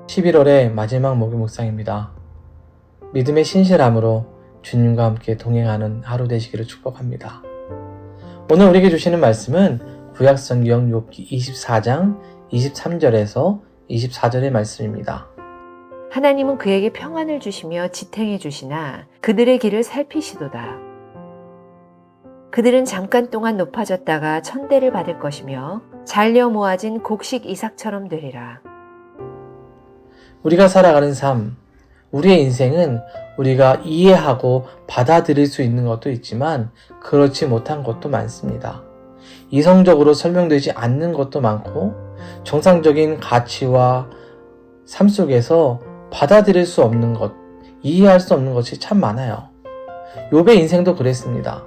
11월의 마지막 목요 묵상입니다. 믿음의 신실함으로 주님과 함께 동행하는 하루 되시기를 축복합니다. 오늘 우리에게 주시는 말씀은 구약성경 욥기 24장 23절에서 24절의 말씀입니다. 하나님은 그에게 평안을 주시며 지탱해 주시나 그들의 길을 살피시도다. 그들은 잠깐 동안 높아졌다가 천대를 받을 것이며 잘려 모아진 곡식 이삭처럼 되리라. 우리가 살아가는 삶, 우리의 인생은 우리가 이해하고 받아들일 수 있는 것도 있지만 그렇지 못한 것도 많습니다. 이성적으로 설명되지 않는 것도 많고 정상적인 가치와 삶 속에서 받아들일 수 없는 것, 이해할 수 없는 것이 참 많아요. 욥의 인생도 그랬습니다.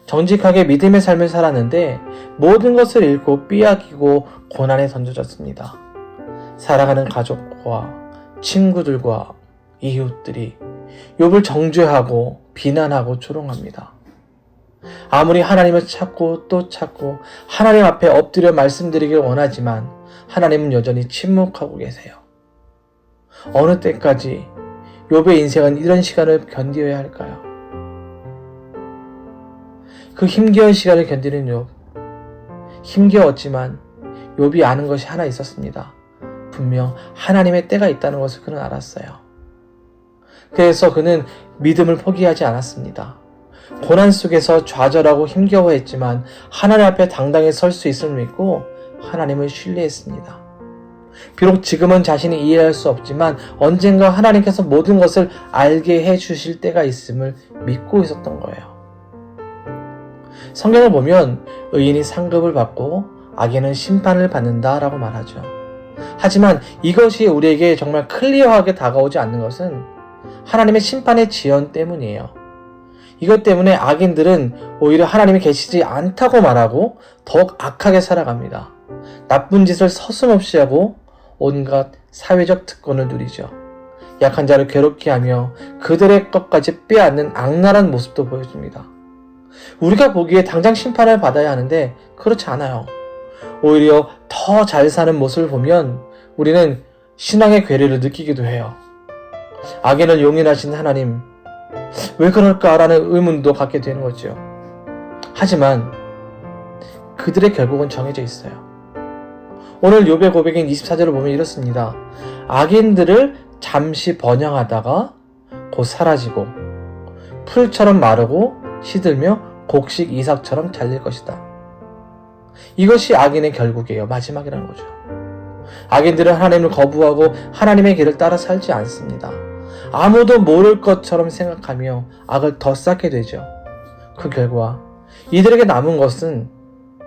정직하게 믿음의 삶을 살았는데 모든 것을 잃고 빼앗기고 고난에 던져졌습니다. 살아가는 가족과 친구들과 이웃들이 욥을 정죄하고 비난하고 조롱합니다. 아무리 하나님을 찾고 또 찾고 하나님 앞에 엎드려 말씀드리길 원하지만 하나님은 여전히 침묵하고 계세요. 어느 때까지 욥의 인생은 이런 시간을 견디어야 할까요? 그 힘겨운 시간을 견디는 욥, 힘겨웠지만 욥이 아는 것이 하나 있었습니다. 분명 하나님의 때가 있다는 것을 그는 알았어요. 그래서 그는 믿음을 포기하지 않았습니다. 고난 속에서 좌절하고 힘겨워했지만 하나님 앞에 당당히 설 수 있음을 믿고 하나님을 신뢰했습니다. 비록 지금은 자신이 이해할 수 없지만 언젠가 하나님께서 모든 것을 알게 해주실 때가 있음을 믿고 있었던 거예요. 성경을 보면 의인이 상급을 받고 악인은 심판을 받는다라고 말하죠. 하지만 이것이 우리에게 정말 클리어하게 다가오지 않는 것은 하나님의 심판의 지연 때문이에요. 이것 때문에 악인들은 오히려 하나님이 계시지 않다고 말하고 더욱 악하게 살아갑니다. 나쁜 짓을 서슴없이 하고 온갖 사회적 특권을 누리죠. 약한 자를 괴롭게 하며 그들의 것까지 빼앗는 악랄한 모습도 보여줍니다. 우리가 보기에 당장 심판을 받아야 하는데 그렇지 않아요. 오히려 더 잘 사는 모습을 보면 우리는 신앙의 괴리를 느끼기도 해요. 악인을 용인하신 하나님, 왜 그럴까라는 의문도 갖게 되는 거죠. 하지만 그들의 결국은 정해져 있어요. 오늘 욥의 고백인 24절을 보면 이렇습니다. 악인들을 잠시 번영하다가 곧 사라지고 풀처럼 마르고 시들며 곡식 이삭처럼 잘릴 것이다. 이것이 악인의 결국이에요. 마지막이라는 거죠. 악인들은 하나님을 거부하고 하나님의 길을 따라 살지 않습니다. 아무도 모를 것처럼 생각하며 악을 더 쌓게 되죠. 그 결과 이들에게 남은 것은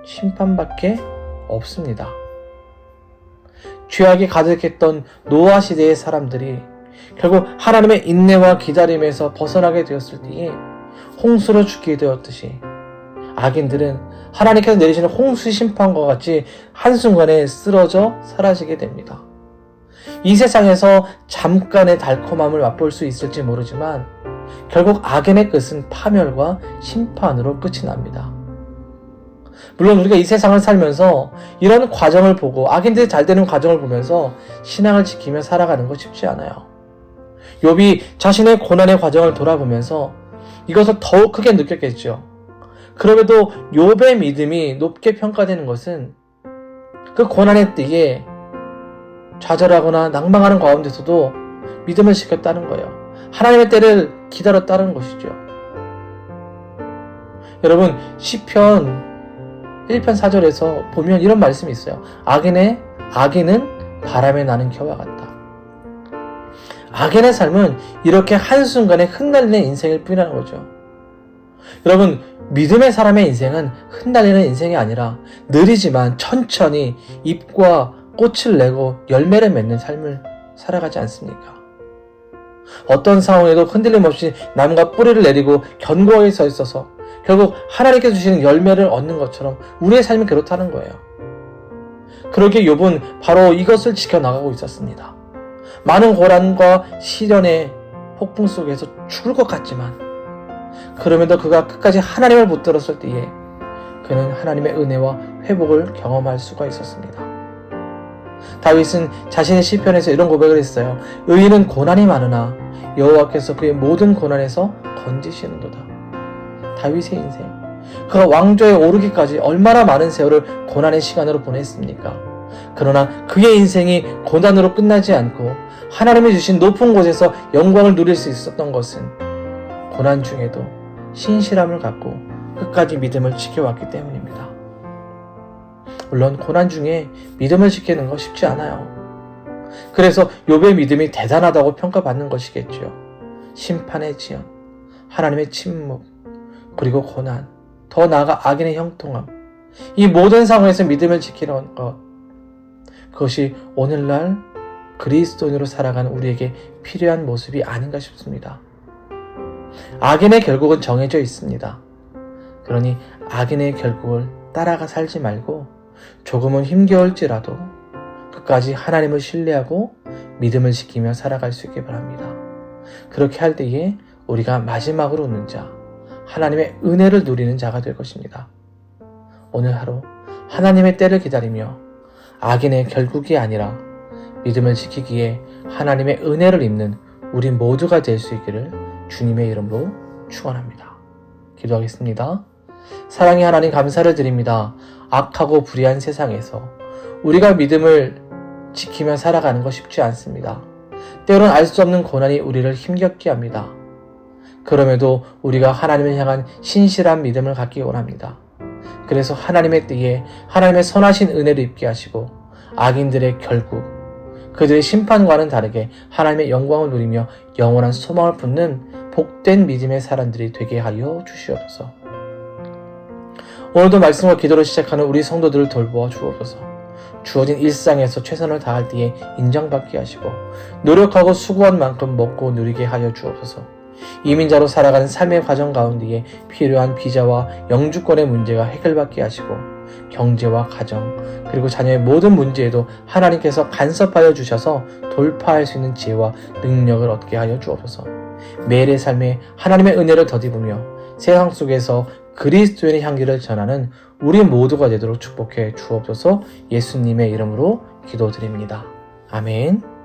심판밖에 없습니다. 죄악이 가득했던 노아 시대의 사람들이 결국 하나님의 인내와 기다림에서 벗어나게 되었을 때에 홍수로 죽게 되었듯이 악인들은 하나님께서 내리시는 홍수 심판과 같이 한순간에 쓰러져 사라지게 됩니다. 이 세상에서 잠깐의 달콤함을 맛볼 수 있을지 모르지만 결국 악인의 끝은 파멸과 심판으로 끝이 납니다. 물론 우리가 이 세상을 살면서 이런 과정을 보고 악인들이 잘 되는 과정을 보면서 신앙을 지키며 살아가는 거 쉽지 않아요. 욥이 자신의 고난의 과정을 돌아보면서 이것을 더욱 크게 느꼈겠죠. 그럼에도 욥의 믿음이 높게 평가되는 것은 그 고난의 때에 좌절하거나 낭망하는 가운데서도 믿음을 지켰다는 거예요. 하나님의 때를 기다렸다는 것이죠. 여러분, 시편 1편 4절에서 보면 이런 말씀이 있어요. 악인은 바람에 나는 겨와 같다. 악인의 삶은 이렇게 한순간에 흩날리는 인생일 뿐이라는 거죠. 여러분, 믿음의 사람의 인생은 흩날리는 인생이 아니라 느리지만 천천히 잎과 꽃을 내고 열매를 맺는 삶을 살아가지 않습니까? 어떤 상황에도 흔들림 없이 나무가 뿌리를 내리고 견고하게 서 있어서 결국 하나님께서 주시는 열매를 얻는 것처럼 우리의 삶이 그렇다는 거예요. 그러기에 욥은 바로 이것을 지켜나가고 있었습니다. 많은 고난과 시련의 폭풍 속에서 죽을 것 같지만 그럼에도 그가 끝까지 하나님을 붙들었을 때에 그는 하나님의 은혜와 회복을 경험할 수가 있었습니다. 다윗은 자신의 시편에서 이런 고백을 했어요. 의인은 고난이 많으나 여호와께서 그의 모든 고난에서 건지시는도다. 다윗의 인생, 그가 왕좌에 오르기까지 얼마나 많은 세월을 고난의 시간으로 보냈습니까? 그러나 그의 인생이 고난으로 끝나지 않고 하나님이 주신 높은 곳에서 영광을 누릴 수 있었던 것은 고난 중에도 신실함을 갖고 끝까지 믿음을 지켜왔기 때문입니다. 물론 고난 중에 믿음을 지키는 거 쉽지 않아요. 그래서 욥의 믿음이 대단하다고 평가받는 것이겠죠. 심판의 지연, 하나님의 침묵, 그리고 고난, 더 나아가 악인의 형통함, 이 모든 상황에서 믿음을 지키는 것, 그것이 오늘날 그리스도인으로 살아가는 우리에게 필요한 모습이 아닌가 싶습니다. 악인의 결국은 정해져 있습니다. 그러니 악인의 결국을 따라가 살지 말고 조금은 힘겨울지라도 끝까지 하나님을 신뢰하고 믿음을 지키며 살아갈 수 있기 바랍니다. 그렇게 할 때에 우리가 마지막으로 얻는 자, 하나님의 은혜를 누리는 자가 될 것입니다. 오늘 하루 하나님의 때를 기다리며 악인의 결국이 아니라 믿음을 지키기에 하나님의 은혜를 입는 우리 모두가 될 수 있기를 주님의 이름으로 축원합니다. 기도하겠습니다. 사랑의 하나님, 감사를 드립니다. 악하고 불의한 세상에서 우리가 믿음을 지키며 살아가는 것 쉽지 않습니다. 때로는 알 수 없는 고난이 우리를 힘겹게 합니다. 그럼에도 우리가 하나님을 향한 신실한 믿음을 갖기 원합니다. 그래서 하나님의 때에 하나님의 선하신 은혜를 입게 하시고 악인들의 결국, 그들의 심판과는 다르게 하나님의 영광을 누리며 영원한 소망을 품는 복된 믿음의 사람들이 되게 하여 주시옵소서. 오늘도 말씀과 기도로 시작하는 우리 성도들을 돌보아 주옵소서. 주어진 일상에서 최선을 다할 때에 인정받게 하시고 노력하고 수고한 만큼 먹고 누리게 하여 주옵소서. 이민자로 살아가는 삶의 과정 가운데에 필요한 비자와 영주권의 문제가 해결받게 하시고 경제와 가정 그리고 자녀의 모든 문제에도 하나님께서 간섭하여 주셔서 돌파할 수 있는 지혜와 능력을 얻게 하여 주옵소서. 매일의 삶에 하나님의 은혜를 덧입으며 세상 속에서 그리스도인의 향기를 전하는 우리 모두가 되도록 축복해 주옵소서. 예수님의 이름으로 기도드립니다. 아멘.